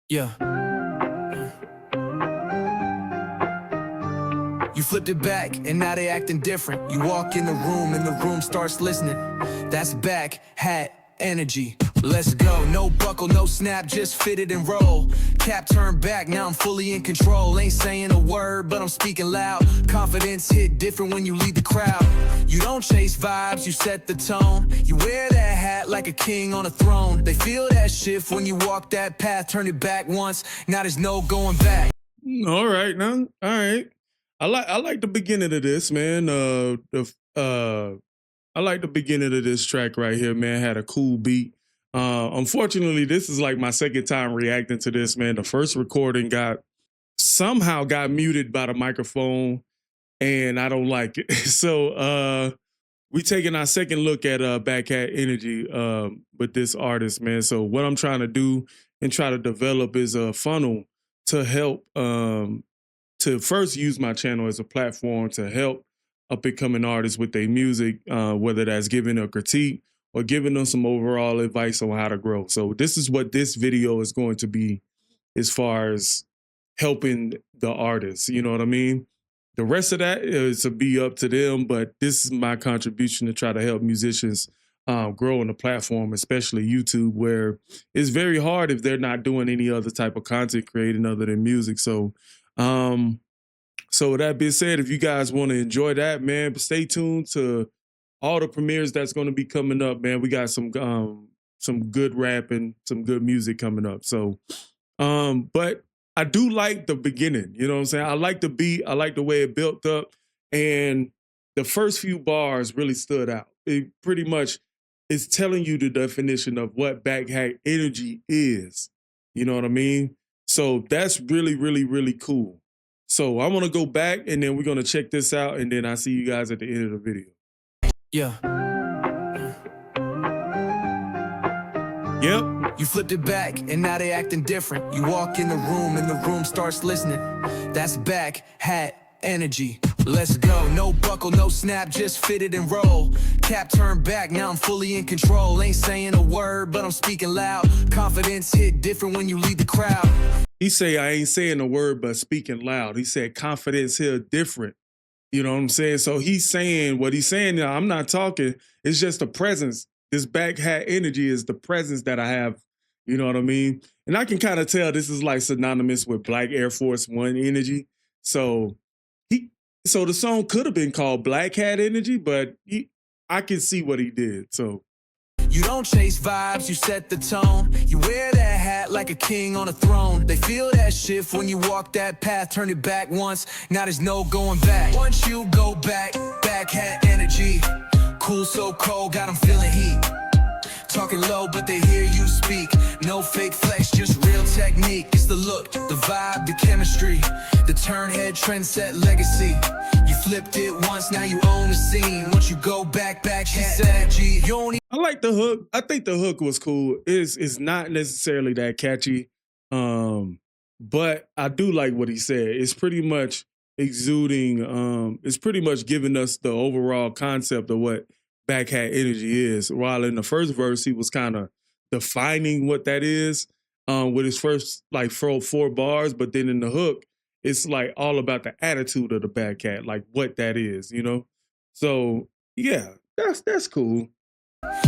Yeah. You flipped it back, and now they acting different. You walk in the room, and the room starts listening. That's back, hat, energy. Let's go. No buckle, no snap, just fit it and roll. Cap turned back, now I'm fully in control. Ain't saying a word, but I'm speaking loud. Confidence hit different when you lead the crowd. You don't chase vibes, you set the tone. You wear that hat like a king on a throne. They feel that shift when you walk that path. Turn it back once, now there's no going back. All right, now, all right. I like the beginning of this, man. I like the beginning of this track right here, man. Had a cool beat. Unfortunately, this is like my second time reacting to this, man. The first recording somehow got muted by the microphone, and I don't like it. So we taking our second look at Backhat Energy with this artist, man. So what I'm trying to do and try to develop is a funnel to help to first use my channel as a platform to help up and coming artists with their music, whether that's giving a critique or giving them some overall advice on how to grow. So this is what this video is going to be as far as helping the artists, you know what I mean? The rest of that is to be up to them, but this is my contribution to try to help musicians grow on the platform, especially YouTube, where it's very hard if they're not doing any other type of content creating other than music. So with that being said, if you guys want to enjoy that, man, stay tuned to all the premieres that's going to be coming up, man. We got some good rapping, some good music coming up. So, but I do like the beginning, you know what I'm saying? I like the beat, I like the way it built up, and the first few bars really stood out. It pretty much is telling you the definition of what Backhat Energy is, you know what I mean? So that's really, really, really cool. So I want to go back, and then we're going to check this out, and then I see you guys at the end of the video. Yeah. Yep. You flipped it back, and now they acting different. You walk in the room, and the room starts listening. That's back, hat, energy. Let's go. No buckle, no snap, just fit it and roll. Cap turned back, now I'm fully in control. Ain't saying a word, but I'm speaking loud. Confidence hit different when you lead the crowd. He say, I ain't saying a word, but speaking loud. He said, confidence here different. You know what I'm saying? So he's saying what he's saying now. I'm not talking. It's just the presence. This Backhat Energy is the presence that I have. You know what I mean? And I can kind of tell this is like synonymous with Black Air Force One energy. So the song could have been called Backhat Energy, but I can see what he did. So. You don't chase vibes, you set the tone. You wear that hat like a king on a throne. They feel that shift when you walk that path. Turn it back once, now there's no going back. Once you go back, Backhat Energy. Cool so cold, got them feeling heat. Talking low, but they hear you speak. No fake flex, just real technique. It's the look, the vibe, the chemistry. The turn head, trend set legacy. You flipped it once, now you own the scene. Once you go back, she said, G, you only. I like the hook. I think the hook was cool. It's not necessarily that catchy, but I do like what he said. It's pretty much exuding. It's pretty much giving us the overall concept of what Backhat Energy is. While in the first verse, he was kind of defining what that is with his first like four bars, but then in the hook, it's like all about the attitude of the Backhat, like what that is, you know? So yeah, that's cool.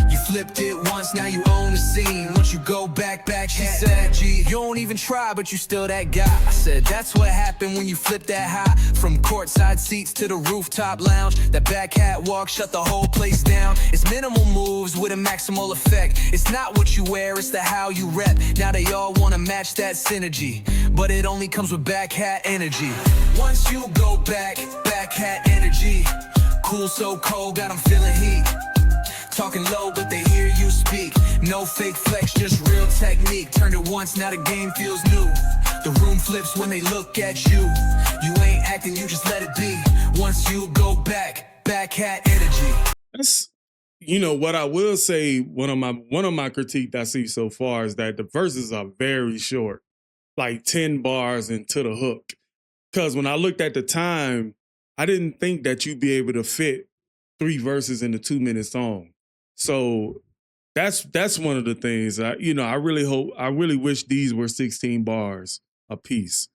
You flipped it once, now you own the scene. Once you go back, she said, G, you don't even try, but you still that guy. I said, that's what happened when you flip that high. From courtside seats to the rooftop lounge. That Backhat walk shut the whole place down. It's minimal moves with a maximal effect. It's not what you wear, it's the how you rep. Now they all wanna match that synergy, but it only comes with Backhat Energy. Once you go back, Backhat Energy. Cool so cold, got them feeling heat. Talking low, but they hear you speak. No fake flex, just real technique. Turned it once, now the game feels new. The room flips when they look at you. You ain't acting, you just let it be. Once you go back, Backhat Energy. That's, you know, what I will say, one of my critiques I see so far is that the verses are very short. Like 10 bars into the hook. Because when I looked at the time, I didn't think that you'd be able to fit 3 verses in a 2-minute song. So that's one of the things. I really wish these were 16 bars a piece.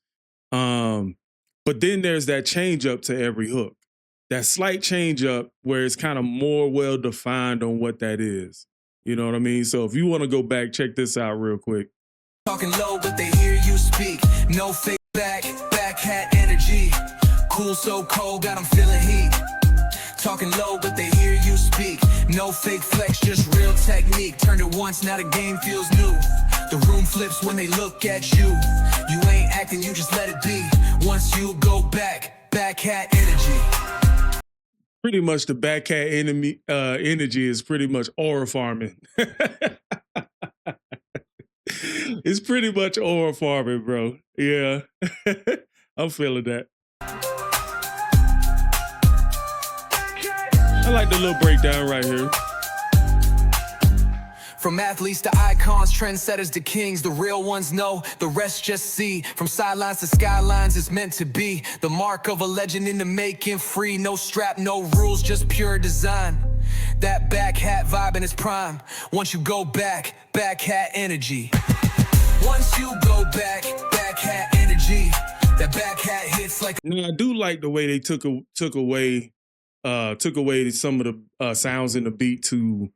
But then there's that change up to every hook. That slight change up where it's kind of more well defined on what that is. You know what I mean? So if you want to go back, check this out real quick. Talking low, but they hear you speak. No fake back hat energy. Cool, so cold, got 'em feeling heat. Talking low, but they hear you speak. No fake flex, just real technique. Turned it once, now the game feels new. The room flips when they look at you. You ain't acting, you just let it be. Once you go back hat energy. Pretty much the back hat energy is pretty much aura farming. It's pretty much aura farming, bro. Yeah. I'm feeling that. I like the little breakdown right here. From athletes to icons, trendsetters to kings, the real ones know, the rest just see. From sidelines to skylines, it's meant to be. The mark of a legend in the making, free. No strap, no rules, just pure design. That back hat vibe in its prime. Once you go back hat energy. Once you go back hat energy. That back hat hits like. Now I do like the way they took away some of the sounds in the beat to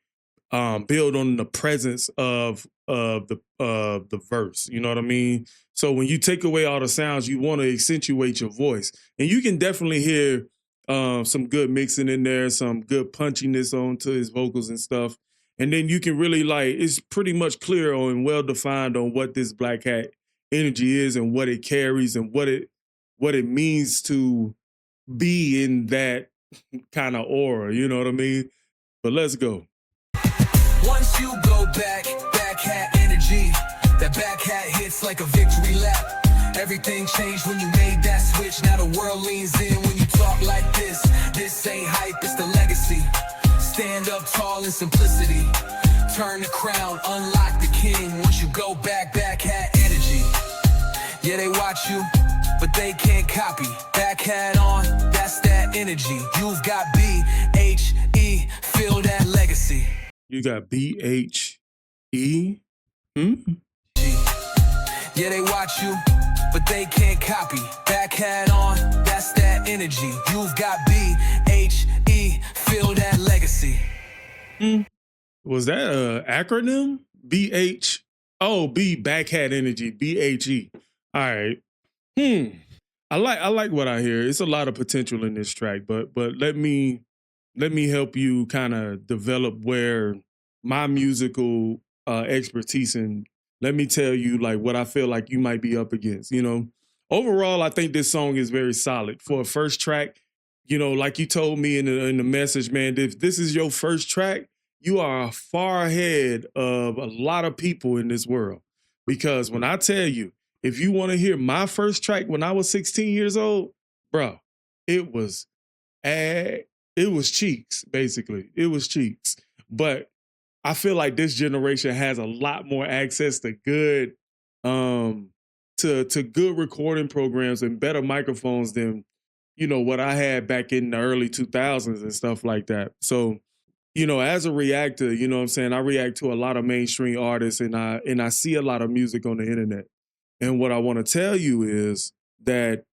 build on the presence of the verse. You know what I mean? So when you take away all the sounds, you want to accentuate your voice, and you can definitely hear some good mixing in there, some good punchiness onto his vocals and stuff. And then you can really it's pretty much clear and well defined on what this black hat energy is and what it carries and what it means to be in that kind of aura. You know what I mean? But let's go. Once you go back hat energy. That back hat hits like a victory lap. Everything changed when you made that switch. Now the world leans in when you talk like this. This ain't hype, it's the legacy. Stand up tall in simplicity. Turn the crown, unlock the king. Once you go back hat energy. Yeah, they watch you, but they can't copy. Back hat on, that's that energy. You've got BHE, feel that legacy. You got BHE? Yeah, they watch you, but they can't copy. Back hat on, that's that energy. You've got BHE, feel that legacy. Was that an acronym? BH? Oh, B, back hat energy, BHE. All right. I like what I hear. It's a lot of potential in this track, but let me help you kind of develop where my musical expertise, and let me tell you what I feel like you might be up against. Overall, I think this song is very solid for a first track. Like you told me in the message, man, if this is your first track, you are far ahead of a lot of people in this world. Because when I tell you, if you want to hear my first track when I was 16 years old, bro, it was cheeks, basically. It was cheeks. But I feel like this generation has a lot more access to good good recording programs and better microphones than what I had back in the early 2000s and stuff like that. So, as a reactor, what I'm saying, I react to a lot of mainstream artists, and I see a lot of music on the internet. And what I want to tell you is that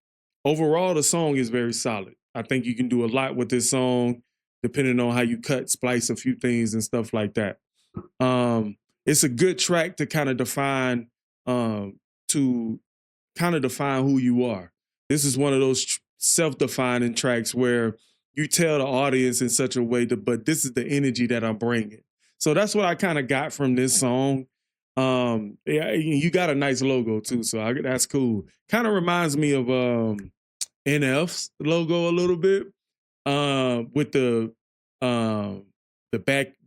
overall the song is very solid. I think you can do a lot with this song, depending on how you splice a few things and stuff like that. It's a good track to kind of define who you are. This is one of those self-defining tracks where you tell the audience in such a way but this is the energy that I'm bringing. So that's what I kind of got from this song. Yeah, you got a nice logo too, so that's cool. Kind of reminds me of NF's logo a little bit, with the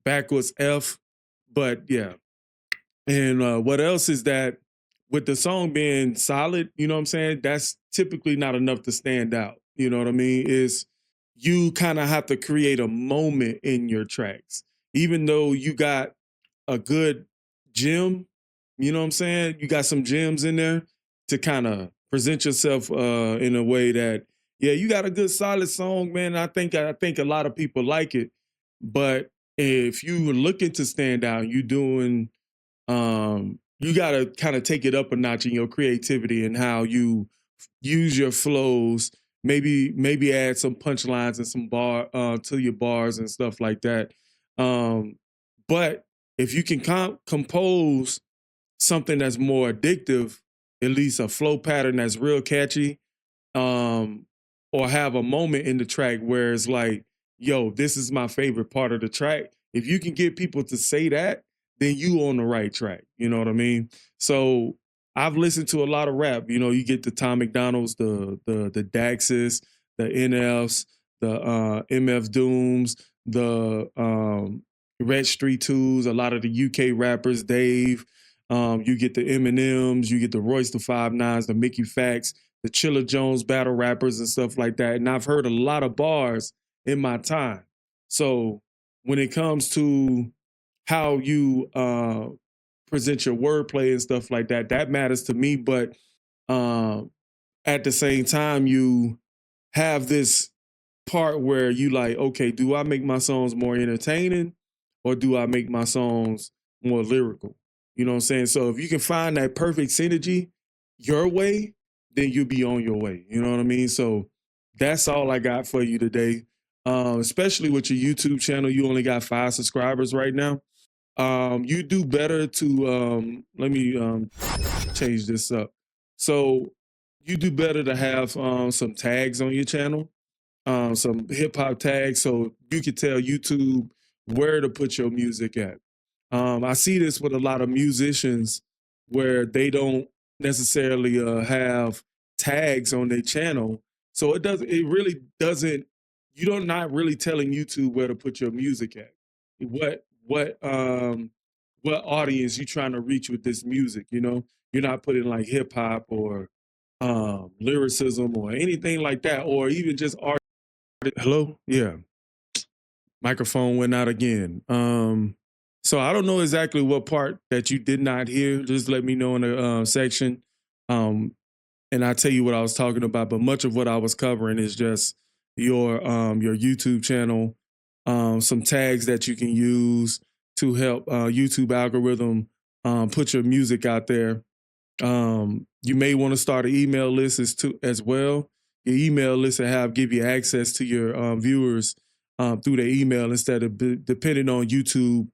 backwards F. But yeah, and what else is that? With the song being solid, you know what I'm saying? That's typically not enough to stand out. You know what I mean? Is you kind of have to create a moment in your tracks, even though you got a good gem. You know what I'm saying? You got some gems in there to kind of present yourself in a way that, yeah, you got a good solid song, man. I think a lot of people like it, but if you were looking to stand out, you doing you got to kind of take it up a notch in your creativity and how you use your flows, maybe add some punchlines and some bar to your bars and stuff like that. um but if you can compose something that's more addictive, at least a flow pattern that's real catchy, um, or have a moment in the track where it's like, yo, this is my favorite part of the track. If you can get people to say that, then you on the right track. You know what I mean? So I've listened to a lot of rap. You know, you get the Tom McDonald's, the Daxes, the NFs, the MF Dooms, the Red Street Twos, a lot of the UK rappers, Dave. You get the Eminems, you get the Royce the 5 9s, the Mickey Facts, the Chilla Jones battle rappers and stuff like that. And I've heard a lot of bars in my time. So when it comes to how you present your wordplay and stuff like that, that matters to me. But at the same time, you have this part where you like, okay, do I make my songs more entertaining or do I make my songs more lyrical? You know what I'm saying? So if you can find that perfect synergy your way, then you'll be on your way. You know what I mean? So that's all I got for you today. Especially with your YouTube channel, you only got 5 subscribers right now. You do better to let me change this up. So you do better to have some tags on your channel, some hip hop tags, so you can tell YouTube where to put your music at. I see this with a lot of musicians where they don't necessarily have tags on their channel, so it really doesn't. You're not really telling YouTube where to put your music at. What what audience you trying to reach with this music? You know, you're not putting like hip hop or lyricism or anything like that, or even just art. Hello, yeah, microphone went out again. So I don't know exactly what part that you did not hear. Just let me know in the section, and I'll tell you what I was talking about. But much of what I was covering is just your YouTube channel, some tags that you can use to help YouTube algorithm put your music out there. You may want to start an email list as well. Your email list will give you access to your viewers through their email instead of depending on YouTube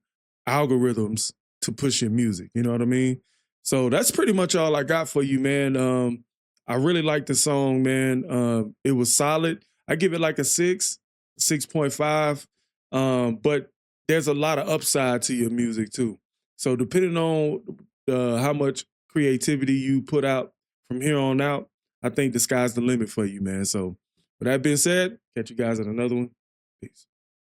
algorithms to push your music. You know what I mean? So that's pretty much all I got for you, man. I really like the song, man. It was solid. I give it like a 6, 6.5. But there's a lot of upside to your music too. So depending on how much creativity you put out from here on out, I think the sky's the limit for you, man. So with that being said, catch you guys at another one. Peace.